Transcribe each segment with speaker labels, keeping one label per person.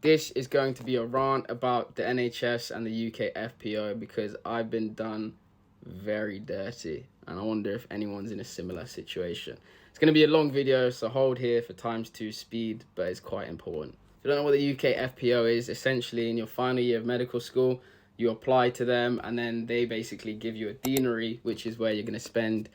Speaker 1: This is going to be a rant about the NHS and the UK FPO because I've been done very dirty and I wonder if anyone's in a similar situation. It's going to be a long video, so hold here for ×2 speed, but it's quite important. If you don't know what the UK FPO is, essentially in your final year of medical school, you apply to them and then they basically give you a deanery, which is where you're going to spend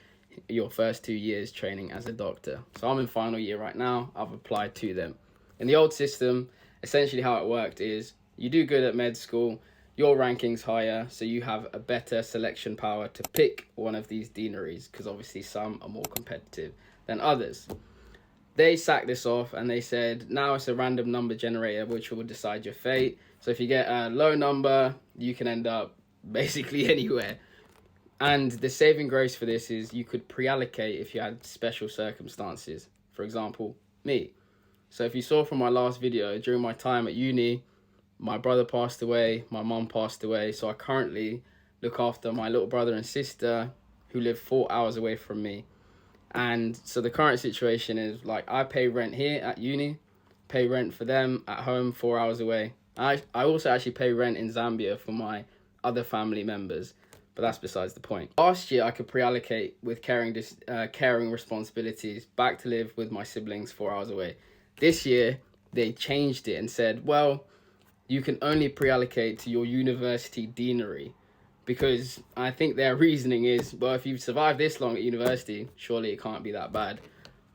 Speaker 1: your first 2 years training as a doctor. So I'm in final year right now, I've applied to them. In the old system, essentially how it worked is you do good at med school, your ranking's higher, so you have a better selection power to pick one of these deaneries, because obviously some are more competitive than others. They sacked this off and they said now it's a random number generator which will decide your fate. So if you get a low number, you can end up basically anywhere. And the saving grace for this is you could pre-allocate if you had special circumstances. For example, me. So if you saw from my last video, during my time at uni, my brother passed away, my mum passed away. So I currently look after my little brother and sister who live 4 hours away from me. And so the current situation is like I pay rent here at uni, pay rent for them at home 4 hours away. I also actually pay rent in Zambia for my other family members, but that's besides the point. Last year I could pre-allocate with caring responsibilities back to live with my siblings 4 hours away. This year, they changed it and said, well, you can only pre-allocate to your university deanery, because I think their reasoning is, well, if you've survived this long at university, surely it can't be that bad.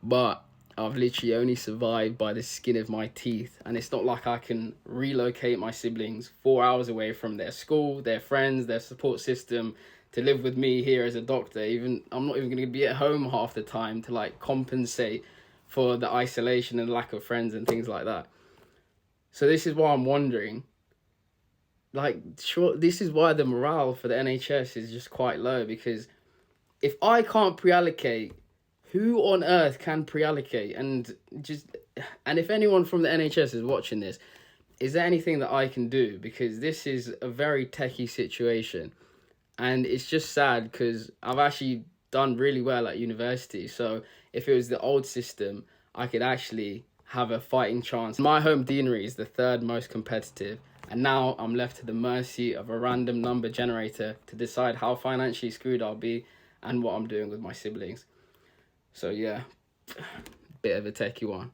Speaker 1: But I've literally only survived by the skin of my teeth, and it's not like I can relocate my siblings 4 hours away from their school, their friends, their support system to live with me here as a doctor. I'm not even going to be at home half the time to like compensate for the isolation and lack of friends and things like that. So this is why I'm wondering, like, sure, this is why the morale for the NHS is just quite low, because if I can't pre-allocate, who on earth can pre-allocate? And if anyone from the NHS is watching this, is there anything that I can do? Because this is a very techie situation and it's just sad because I've actually done really well at university. So if it was the old system, I could actually have a fighting chance. My home deanery is the third most competitive, and now I'm left to the mercy of a random number generator to decide how financially screwed I'll be and what I'm doing with my siblings. So yeah, bit of a techie one.